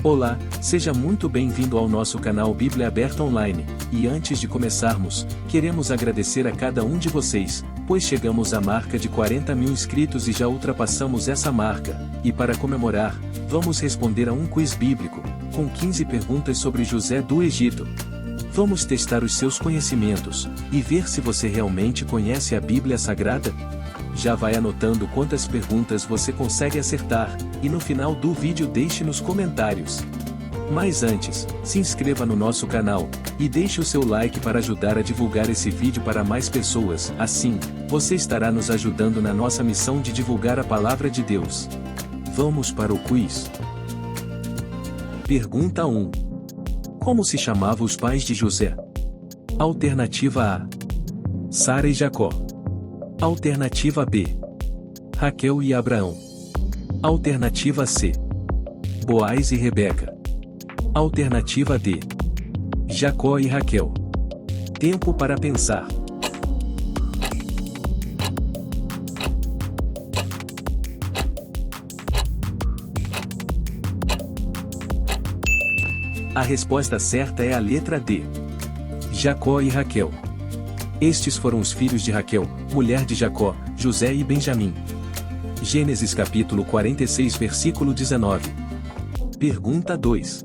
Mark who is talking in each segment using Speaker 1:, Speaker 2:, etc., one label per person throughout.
Speaker 1: Olá, seja muito bem-vindo ao nosso canal Bíblia Aberta Online, e antes de começarmos, queremos agradecer a cada um de vocês, pois chegamos à marca de 40 mil inscritos e já ultrapassamos essa marca, e para comemorar, vamos responder a um quiz bíblico, com 15 perguntas sobre José do Egito. Vamos testar os seus conhecimentos, e ver se você realmente conhece a Bíblia Sagrada? Já vai anotando quantas perguntas você consegue acertar, e no final do vídeo deixe nos comentários. Mas antes, se inscreva no nosso canal, e deixe o seu like para ajudar a divulgar esse vídeo para mais pessoas, assim, você estará nos ajudando na nossa missão de divulgar a Palavra de Deus. Vamos para o quiz. Pergunta 1. Como se chamavam os pais de José? Alternativa A. Sara e Jacó. Alternativa B. Raquel e Abraão. Alternativa C. Boaz e Rebeca. Alternativa D. Jacó e Raquel. Tempo para pensar. A resposta certa é a letra D. Jacó e Raquel. Estes foram os filhos de Raquel, mulher de Jacó, José e Benjamim. Gênesis capítulo 46 versículo 19. Pergunta 2.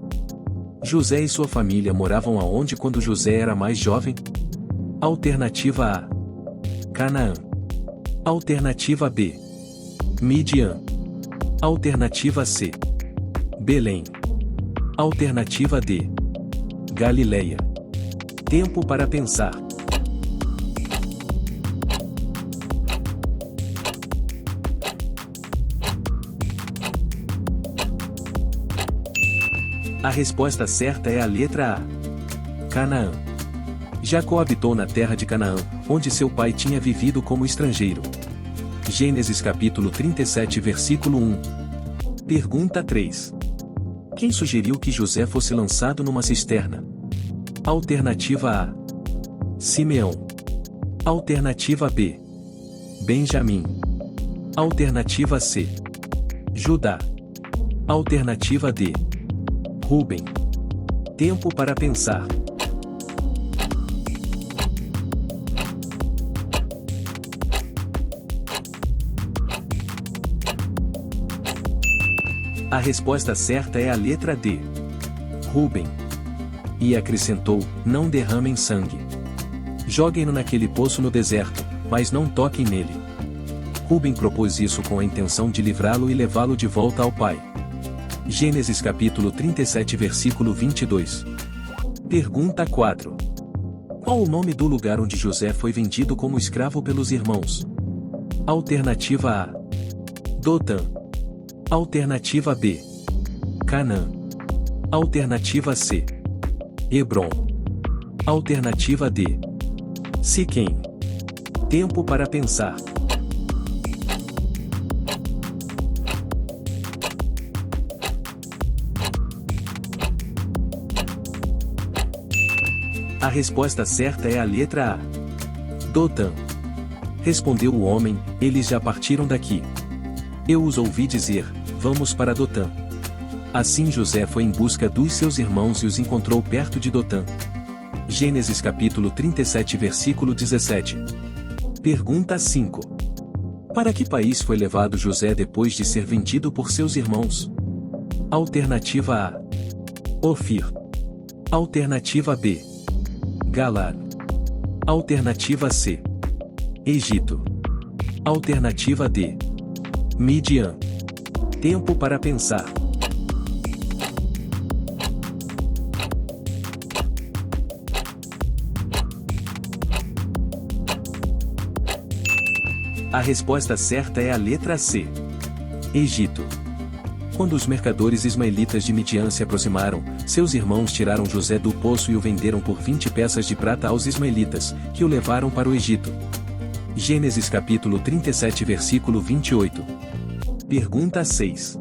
Speaker 1: José e sua família moravam aonde quando José era mais jovem? Alternativa A. Canaã. Alternativa B. Midian. Alternativa C. Belém. Alternativa D. Galileia. Tempo para pensar. A resposta certa é a letra A. Canaã. Jacó habitou na terra de Canaã, onde seu pai tinha vivido como estrangeiro. Gênesis capítulo 37 versículo 1. Pergunta 3. Quem sugeriu que José fosse lançado numa cisterna? Alternativa A. Simeão. Alternativa B. Benjamim. Alternativa C. Judá. Alternativa D. Rúben. Tempo para pensar. A resposta certa é a letra D. Rúben. E acrescentou: não derramem sangue. Joguem-no naquele poço no deserto, mas não toquem nele. Rúben propôs isso com a intenção de livrá-lo e levá-lo de volta ao pai. Gênesis capítulo 37 versículo 22. Pergunta 4. Qual o nome do lugar onde José foi vendido como escravo pelos irmãos? Alternativa A. Dotã. Alternativa B. Canaã. Alternativa C. Hebrom. Alternativa D. Siquém. Tempo para pensar. A resposta certa é a letra A. Dotã. Respondeu o homem: eles já partiram daqui. Eu os ouvi dizer: vamos para Dotã. Assim José foi em busca dos seus irmãos e os encontrou perto de Dotã. Gênesis capítulo 37 versículo 17. Pergunta 5. Para que país foi levado José depois de ser vendido por seus irmãos? Alternativa A. Ofir. Alternativa B. Galar. Alternativa C. Egito. Alternativa D. Midian. Tempo para pensar. A resposta certa é a letra C. Egito. Quando os mercadores ismaelitas de Midian se aproximaram, seus irmãos tiraram José do poço e o venderam por 20 peças de prata aos ismaelitas, que o levaram para o Egito. Gênesis capítulo 37 versículo 28. Pergunta 6.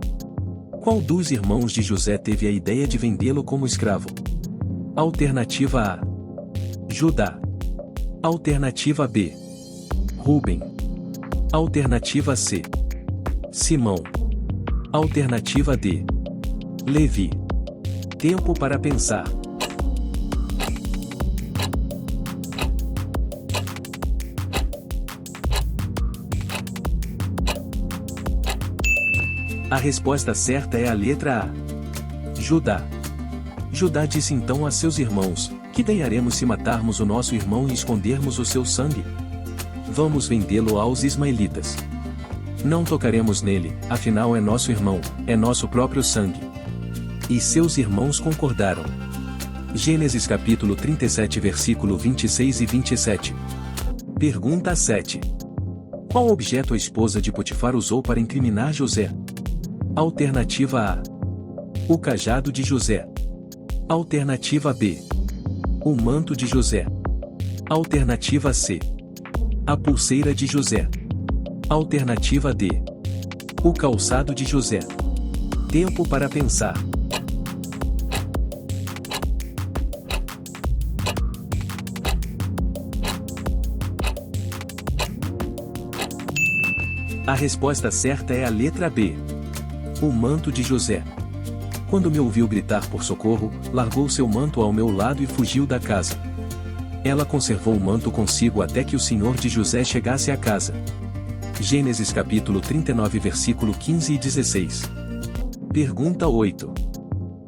Speaker 1: Qual dos irmãos de José teve a ideia de vendê-lo como escravo? Alternativa A. Judá. Alternativa B. Rúben. Alternativa C. Simão. Alternativa D. Levi. Tempo para pensar. A resposta certa é a letra A. Judá. Judá disse então a seus irmãos: que daremos se matarmos o nosso irmão e escondermos o seu sangue? Vamos vendê-lo aos ismaelitas. Não tocaremos nele, afinal é nosso irmão, é nosso próprio sangue. E seus irmãos concordaram. Gênesis capítulo 37 versículo 26 e 27. Pergunta 7. Qual objeto a esposa de Potifar usou para incriminar José? Alternativa A. O cajado de José. Alternativa B. O manto de José. Alternativa C. A pulseira de José. Alternativa D. O calçado de José. Tempo para pensar. A resposta certa é a letra B. O manto de José. Quando me ouviu gritar por socorro, largou seu manto ao meu lado e fugiu da casa. Ela conservou o manto consigo até que o senhor de José chegasse à casa. Gênesis capítulo 39 versículo 15 e 16. Pergunta 8.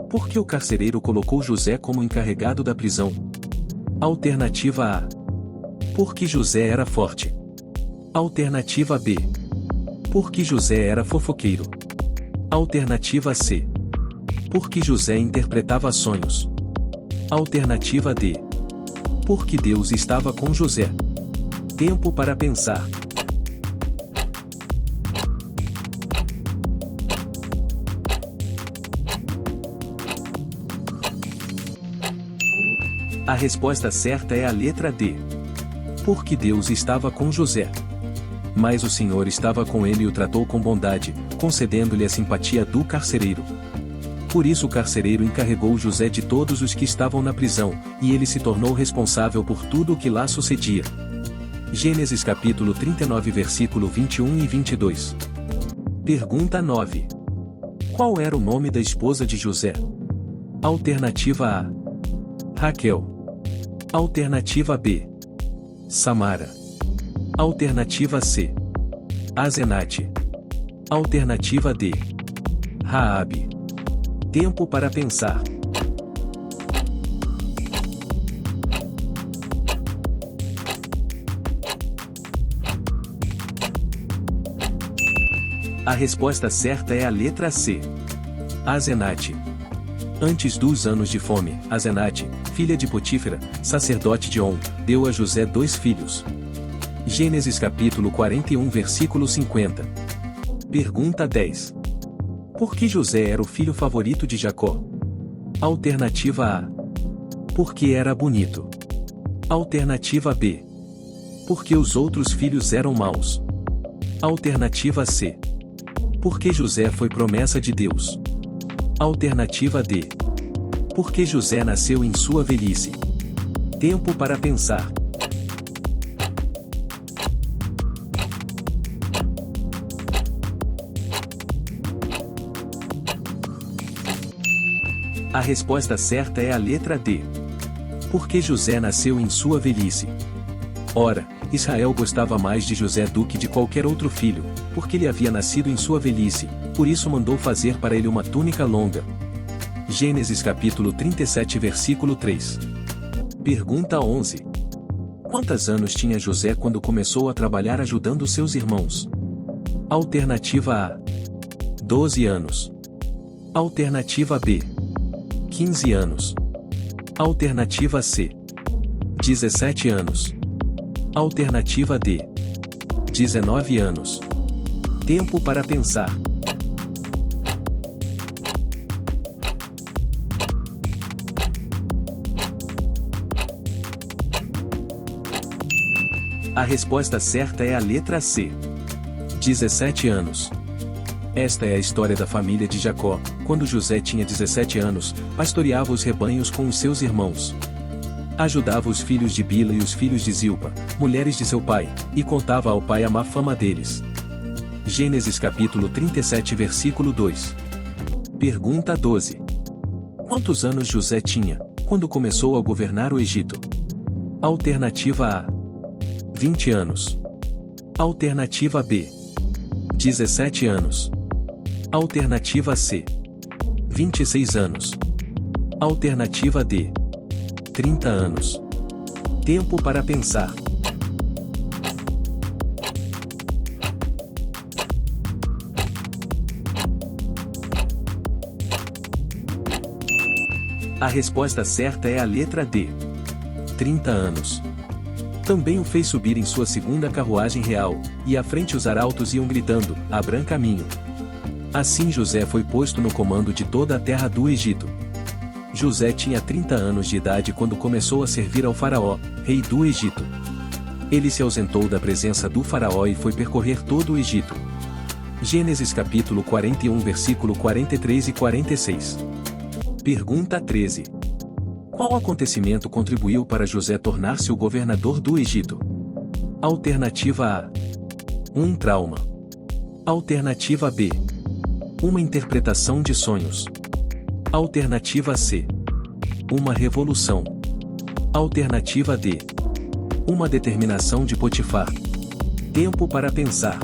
Speaker 1: Por que o carcereiro colocou José como encarregado da prisão? Alternativa A. Porque José era forte. Alternativa B. Porque José era fofoqueiro. Alternativa C. Porque José interpretava sonhos. Alternativa D. Porque Deus estava com José. Tempo para pensar. A resposta certa é a letra D. Porque Deus estava com José. Mas o Senhor estava com ele e o tratou com bondade, concedendo-lhe a simpatia do carcereiro. Por isso o carcereiro encarregou José de todos os que estavam na prisão, e ele se tornou responsável por tudo o que lá sucedia. Gênesis capítulo 39 versículo 21 e 22. Pergunta 9. Qual era o nome da esposa de José? Alternativa A. Raquel. Alternativa B. Samara. Alternativa C. Azenate. Alternativa D. Raabe. Tempo para pensar. A resposta certa é a letra C. Azenate. Antes dos anos de fome, Azenate, filha de Potífera, sacerdote de On, deu a José 2 filhos. Gênesis capítulo 41 versículo 50. Pergunta 10. Por que José era o filho favorito de Jacó? Alternativa A. Porque era bonito. Alternativa B. Porque os outros filhos eram maus. Alternativa C. Porque José foi promessa de Deus. Alternativa D. Porque José nasceu em sua velhice. Tempo para pensar. A resposta certa é a letra D. Porque José nasceu em sua velhice. Ora, Israel gostava mais de José do que de qualquer outro filho, porque ele havia nascido em sua velhice, por isso mandou fazer para ele uma túnica longa. Gênesis capítulo 37 versículo 3. Pergunta 11. Quantos anos tinha José quando começou a trabalhar ajudando seus irmãos? Alternativa A. 12 anos. Alternativa B. 15 anos. Alternativa C. 17 anos. Alternativa D. 19 anos. Tempo para pensar. A resposta certa é a letra C. 17 anos. Esta é a história da família de Jacó. Quando José tinha 17 anos, pastoreava os rebanhos com os seus irmãos. Ajudava os filhos de Bila e os filhos de Zilpa, mulheres de seu pai, e contava ao pai a má fama deles. Gênesis capítulo 37 versículo 2. Pergunta 12. Quantos anos José tinha quando começou a governar o Egito? Alternativa A: 20 anos. Alternativa B: 17 anos. Alternativa C: 26 anos. Alternativa D: 30 anos. Tempo para pensar. A resposta certa é a letra D: 30 anos. Também o fez subir em sua segunda carruagem real, e à frente os arautos iam gritando: abram caminho. Assim José foi posto no comando de toda a terra do Egito. José tinha 30 anos de idade quando começou a servir ao faraó, rei do Egito. Ele se ausentou da presença do faraó e foi percorrer todo o Egito. Gênesis capítulo 41 versículo 43 e 46. Pergunta 13. Qual acontecimento contribuiu para José tornar-se o governador do Egito? Alternativa A: um trauma. Alternativa B: uma interpretação de sonhos. Alternativa C: uma revolução. Alternativa D: uma determinação de Potifar. Tempo para pensar.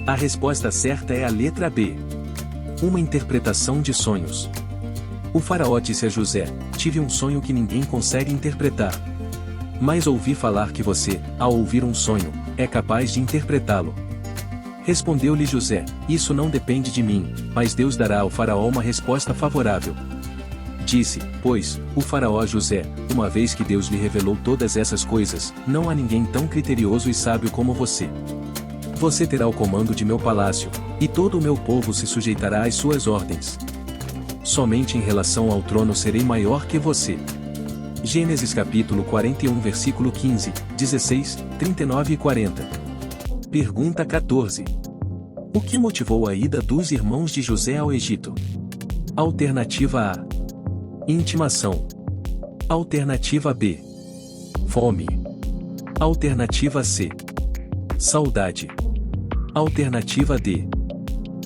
Speaker 1: A resposta certa é a letra B: uma interpretação de sonhos. O faraó disse a José: tive um sonho que ninguém consegue interpretar. Mas ouvi falar que você, ao ouvir um sonho, é capaz de interpretá-lo. Respondeu-lhe José: isso não depende de mim, mas Deus dará ao faraó uma resposta favorável. Disse, pois, o faraó a José: uma vez que Deus lhe revelou todas essas coisas, não há ninguém tão criterioso e sábio como você. Você terá o comando de meu palácio, e todo o meu povo se sujeitará às suas ordens. Somente em relação ao trono serei maior que você. Gênesis capítulo 41 versículo 15, 16, 39 e 40. Pergunta 14. O que motivou a ida dos irmãos de José ao Egito? Alternativa A: intimação. Alternativa B: fome. Alternativa C: saudade. Alternativa D: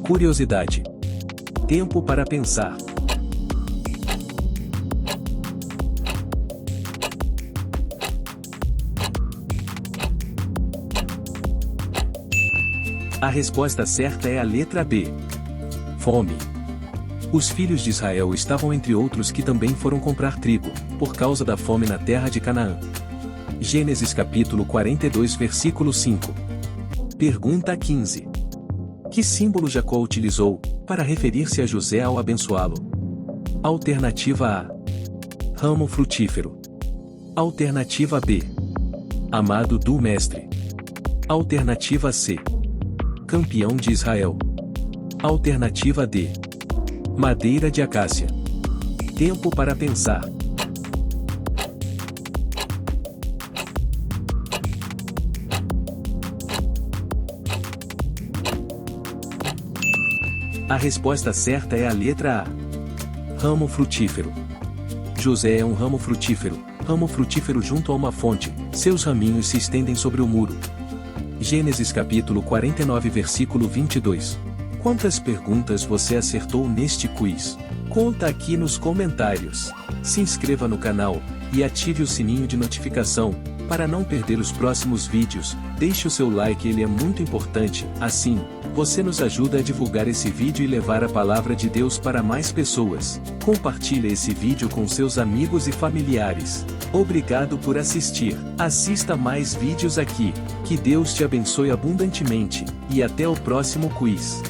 Speaker 1: curiosidade. Tempo para pensar. A resposta certa é a letra B: fome. Os filhos de Israel estavam entre outros que também foram comprar trigo, por causa da fome na terra de Canaã. Gênesis capítulo 42 versículo 5. Pergunta 15. Que símbolo Jacó utilizou para referir-se a José ao abençoá-lo? Alternativa A: ramo frutífero. Alternativa B: amado do mestre. Alternativa C: campeão de Israel. Alternativa D: madeira de acácia. Tempo para pensar. A resposta certa é a letra A: ramo frutífero. José é um ramo frutífero junto a uma fonte, seus raminhos se estendem sobre o muro. Gênesis capítulo 49 versículo 22. Quantas perguntas você acertou neste quiz? Conta aqui nos comentários. Se inscreva no canal e ative o sininho de notificação para não perder os próximos vídeos. Deixe o seu like, ele é muito importante. Assim, você nos ajuda a divulgar esse vídeo e levar a palavra de Deus para mais pessoas. Compartilhe esse vídeo com seus amigos e familiares. Obrigado por assistir. Assista mais vídeos aqui. Que Deus te abençoe abundantemente, e até o próximo quiz.